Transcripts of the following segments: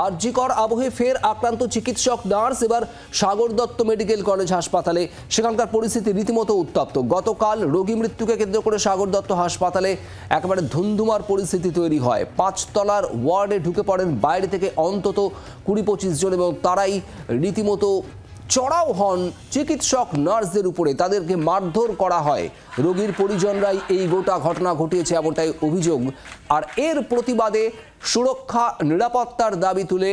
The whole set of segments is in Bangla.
আরজিকর আবহে ফের আক্রান্ত চিকিৎসক নার্স এবার সাগর দত্ত মেডিকেল কলেজ হাসপাতালে। সেখানকার পরিস্থিতি রীতিমতো উত্তপ্ত। গতকাল রোগী মৃত্যুকে কেন্দ্র করে সাগর দত্ত হাসপাতালে একেবারে ধুন্ধুমার পরিস্থিতি তৈরি হয়। 5 তলার ওয়ার্ডে ঢুকে পড়েন বাইরে থেকে অন্তত 20-25 জন এবং তারাই রীতিমতো চড়াও হন চিকিৎসক নার্সদের উপরে, তাদেরকে মারধর করা হয়। রোগীর পরিজনরাই এই গোটা ঘটনা ঘটিয়েছে এমনটাই অভিযোগ। আর এর প্রতিবাদে সুরক্ষা নিরাপত্তার দাবি তুলে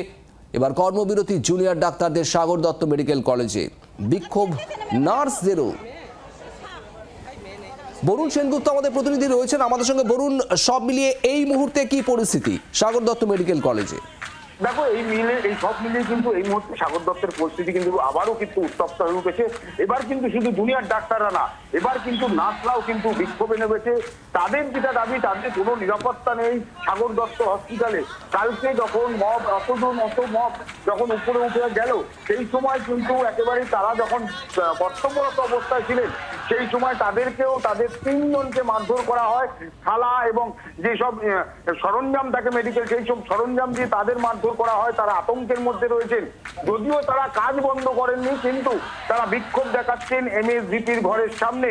এবার কর্মবিরতি জুনিয়র ডাক্তারদের সাগর দত্ত মেডিকেল কলেজে। বিক্ষোভ নার্সদেরও। বরুণ সেনগুপ্ত আমাদের প্রতিনিধি রয়েছেন আমাদের সঙ্গে। বরুণ, সব মিলিয়ে এই মুহূর্তে কি পরিস্থিতি সাগর দত্ত মেডিকেল কলেজে? দেখো, এই সব মিলিয়ে কিন্তু এই মুহূর্তে সাগর দত্তের পরিস্থিতি কিন্তু আবারও কিন্তু উত্তপ্ত হয়ে উঠেছে। এবার কিন্তু শুধু জুনিয়র ডাক্তাররা না, এবার কিন্তু নার্সরাও কিন্তু বিক্ষোভে নেমেছে। তাদের যেটা দাবি, তাদের কোনো নিরাপত্তা নেই সাগর দত্ত হসপিটালে। কালকে যখন মব যখন উপরে উঠে গেল, সেই সময় কিন্তু একেবারেই তারা যখন কর্তব্যরত অবস্থায় ছিলেন, সেই সময় তাদেরকেও তাদের 3 জনকে মারধর করা হয়। থালা এবং যেসব সরঞ্জাম থাকে মেডিকেল, সেই সব সরঞ্জাম দিয়ে তাদের মারধর করা হয়। তারা আতঙ্কের মধ্যে রয়েছেন। যদিও তারা কাজ বন্ধ করেননি, কিন্তু তারা বিক্ষোভ দেখাচ্ছেন এমএসডিপির ঘরের সামনে।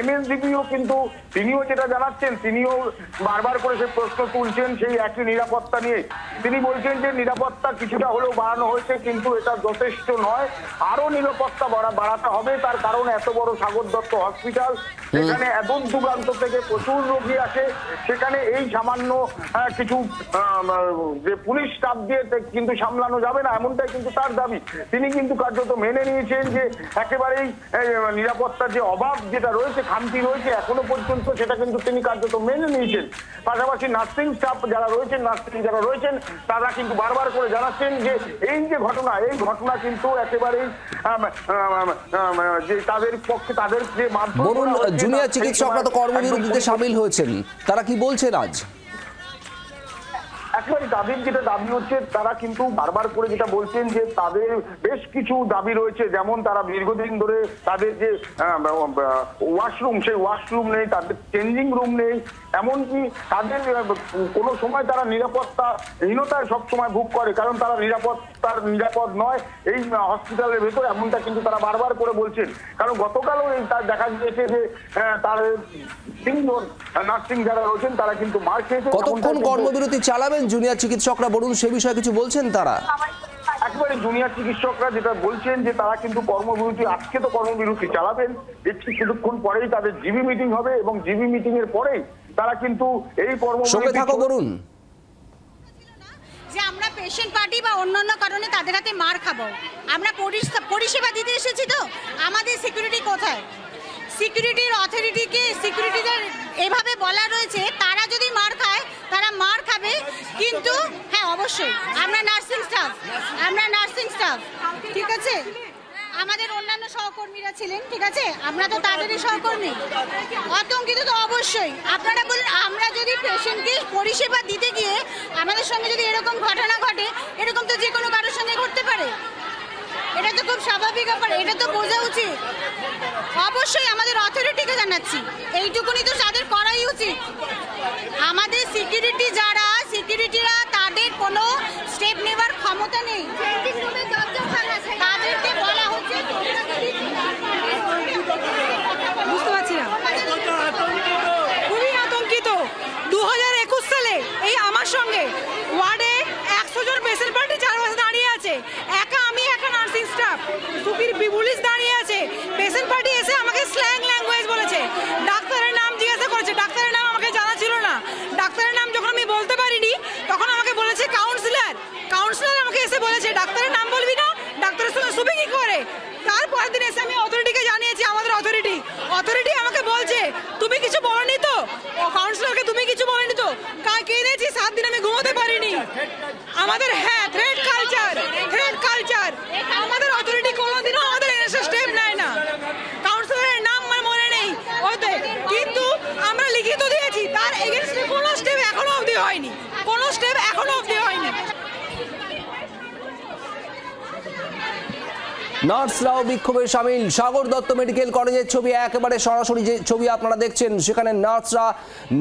এমএসডিপিও কিন্তু তিনিও যেটা জানাচ্ছেন, তিনিও বারবার করে সে প্রশ্ন তুলছেন সেই একই নিরাপত্তা নিয়ে। তিনি বলছেন যে নিরাপত্তা কিছুটা হলেও বাড়ানো হয়েছে, কিন্তু এটা যথেষ্ট নয়, আরো নিরাপত্তা বাড়াতে হবে। তার কারণ এত বড় সাগর দত্ত হসপিটাল, সেখানে এত যুগান্ত থেকে প্রচুর রোগী আসে। সেখানে এই সামান্য কিছু যে পুলিশ স্টাফ দিয়ে কিন্তু সামলানো যাবে না, এমনটাই কিন্তু তার দাবি। তিনি কিন্তু কার্যত মেনে নিয়েছেন যে একেবারেই নিরাপত্তার যে অভাব যেটা রয়েছে, খামতি রয়েছে এখনো পর্যন্ত, সেটা কিন্তু তিনি কার্যত মেনে নিয়েছেন। পাশাপাশি নার্সিং স্টাফ যারা রয়েছেন তারা কিন্তু বারবার করে জানাচ্ছেন যে এই যে ঘটনা, এই ঘটনা কিন্তু একেবারেই যে তাদের পক্ষে তাদের যে মাধ্যম। জুনিয়র চিকিৎসকরা তো কর্মবিরতিতে সামিল হয়েছেন, তারা কি বলছেন আজ? একেবারে তাদের যেটা দাবি হচ্ছে, তারা কিন্তু বারবার করে যেটা বলছেন যে তাদের বেশ কিছু দাবি রয়েছে। যেমন তারা দীর্ঘদিন ধরে তাদের যে ওয়াশরুম, সেই ওয়াশরুম নেই, তাদের চেঞ্জিং রুম নেই, এমনকি তাদের কোনো সময় তারা নিরাপত্তাহীনতায় সবসময় ভোগ করে, কারণ তারা নিরাপদ নয় এই হসপিটালের ভেতর, এমনটা কিন্তু তারা বারবার করে বলছেন। কারণ গতকালও তার দেখা গিয়েছে যে তার 3 জন নার্সিং যারা রয়েছেন তারা কিন্তু মার খেয়েছে। কতক্ষণ কর্মবিরতি চালাবেন জুনিয়র চিকিৎসকরা, বলুন সে বিষয়ে কিছু বলছেন তারা? একেবারে জুনিয়র চিকিৎসকরা যেটা বলছেন যে তারা কিন্তু আজকে তো কর্মবিরতি চালাবেন, একটু কিছুক্ষণ পরেই তাদের জিবি মিটিং হবে এবং জিবি মিটিং এর পরেই তারা কিন্তু এই কর্মবিরতি। বলুন যে আমরা পেশেন্ট পার্টি বা অন্যান্য কারণে তাদের হাতে মার খাবো, আমরা পরিষেবা দিতে এসেছি, তো আমাদের সিকিউরিটি কোথায়? সিকিউরিটির অথরিটিকে সিকিউরিটিদের এভাবে বলা রয়েছে তারা যদি মার খায় তারা মার খাবে, কিন্তু হ্যাঁ অবশ্যই আমরা নার্সিং স্টাফ ঠিক আছে, আমাদের অন্যান্য সহকর্মীরা ছিলেন, ঠিক আছে, আমরা তো তাদেরই সহকর্মী। আতঙ্কিত তো অবশ্যই। আপনারা বলুন, আমরা যদি পেশেন্টকে পরিষেবা দিতে গিয়ে আমাদের সঙ্গে যদি এরকম ঘটনা ঘটে, এরকম তো যে কোনো কারোর সঙ্গে ঘটতে পারে, এটা তো খুব স্বাভাবিক ব্যাপার, এটা তো বোঝা উচিত। অবশ্যই আমাদের অথরিটিকে জানাচ্ছি, এইটুকুনি তো তাদের করাই উচিত। আমাদের সিকিউরিটিরা তাদের কোনো স্টেপ নেবার ক্ষমতা নেই। তাদেরকে বলা হচ্ছে, বুঝতে পারছি না, খুবই আতঙ্কিত। 2021 সালে এই আমার সঙ্গে ওয়ার্ডে 100 জন পেশেন্ট পার্টি 4 মাসে দাঁড়িয়ে আছে, আমি একা নার্সিং স্টাফ, সুপির পুলিশ দাঁড়িয়ে আছে। পেশেন্ট পার্টি এসে আমাকে স্ল্যাং ল্যাঙ্গুয়েজ বলেছে, ডাক্তারের নাম জিজ্ঞাসা করেছে, ডাক্তারের নাম আমাকে জানা ছিল না। ডাক্তারের নাম যখন আমি বলতে পারিনি, তখন আমাকে বলেছে কাউন্সিলর আমাকে এসে বলেছে ডাক্তারের নাম বলবি না, ডাক্তারের সঙ্গে শুবে কি করে। তারপরের দিন এসে আমি অথরিটিকে জানিয়েছি, আমাদের অথরিটি আমাকে বলছে তুমি কিছু বলনি তো, কাউন্সিলরকে তুমি কিছু বলনি তো। কাকে এনেছি 7 দিন আমি ঘুমোতে পারিনি। আমাদের থ্রেড কালচার আমাদের অথরিটি কোনোদিনও আমাদের এনএসএ স্টেপ নেয় না। কাউন্সিলরের নাম আমার মনে নেই ওতে, কিন্তু আমরা লিখিত দিয়েছি, তার এগেইনস্টে কোনো স্টেপ এখনো অবধি হয়নি। নার্সরাও বিক্ষোভে সামিল। সাগর দত্ত মেডিকেল কলেজের ছবি, একেবারে সরাসরি যে ছবি আপনারা দেখছেন, সেখানে নার্সরা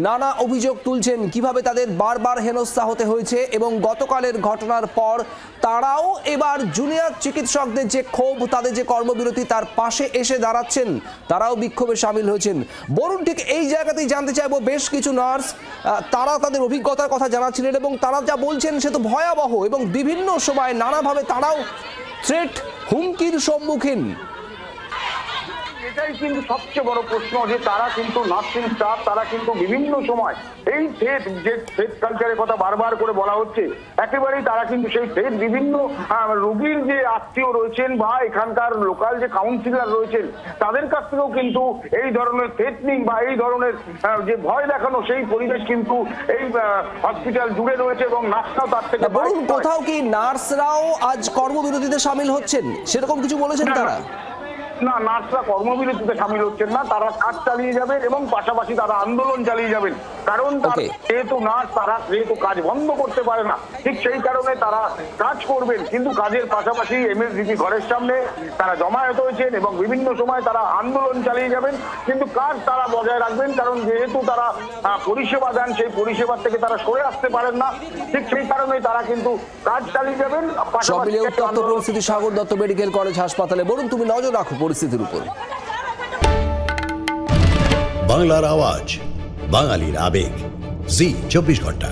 নানা অভিযোগ তুলছেন কিভাবে তাদের বারবার হেনস্থা হতে হয়েছে এবং গতকালের ঘটনার পর তারাও এবার জুনিয়র চিকিৎসকদের যে ক্ষোভ, তাদের যে কর্মবিরতি, তার পাশে এসে দাঁড়াচ্ছেন, তারাও বিক্ষোভে সামিল হয়েছেন। বরুণ, ঠিক এই জায়গাতেই জানতে চাইবো, বেশ কিছু নার্স তারা তাদের অভিজ্ঞতার কথা জানাচ্ছিলেন এবং তারা যা বলছেন সে তো ভয়াবহ এবং বিভিন্ন সময় নানাভাবে তারাও থ্রেট, হুমকির সম্মুখীন। এটাই কিন্তু সবচেয়ে বড় প্রশ্ন যে তারা কিন্তু নার্সিং স্টাফ, তারা কিন্তু বিভিন্ন সময় এই থ্রেট, যে থ্রেট কালচারের কথা বারবার করে বলা হচ্ছে, একেবারেই তারা কিন্তু সেই থ্রেট বিভিন্ন রোগীর যে আত্মীয় রয়েছেন বা এখানকার লোকাল যে কাউন্সিলর রয়েছেন তাদের কাছ থেকেও কিন্তু এই ধরনের থ্রেটনিং বা এই ধরনের যে ভয় দেখানো, সেই পরিবেশ কিন্তু এই হসপিটাল জুড়ে রয়েছে এবং নার্সরাও তার থেকে। বরুণ, কোথাও কি নার্সরাও আজ কর্মবিরতিতে সামিল হচ্ছেন, সেরকম কিছু বলেছেন তারা? না, নার্সরা কর্মবিরতিতে সামিল হচ্ছেন না, তারা কাজ চালিয়ে যাবেন এবং পাশাপাশি তারা আন্দোলন চালিয়ে যাবেন। কারণ যেহেতু নার্স, তারা যেহেতু কাজ বন্ধ করতে পারে না, ঠিক সেই কারণে তারা কাজ করবেন, কিন্তু কাজের পাশাপাশি এমএসডিপি ঘরের সামনে তারা জমায়েত হয়েছেন এবং বিভিন্ন সময় তারা আন্দোলন চালিয়ে যাবেন, কিন্তু কাজ তারা বজায় রাখবেন। কারণ যেহেতু তারা পরিষেবা দেন, সেই পরিষেবার থেকে তারা সরে আসতে পারেন না, ঠিক সেই কারণে তারা কিন্তু কাজ চালিয়ে যাবেন। সব মিলিয়ে উত্তপ্ত পরিস্থিতি সাগর দত্ত মেডিকেল কলেজ হাসপাতালে। বরুণ, তুমি নজর রাখো পরিস্থিতির উপর। বাংলার আওয়াজ, বাঙালির আবেগ, জি 24 ঘন্টা।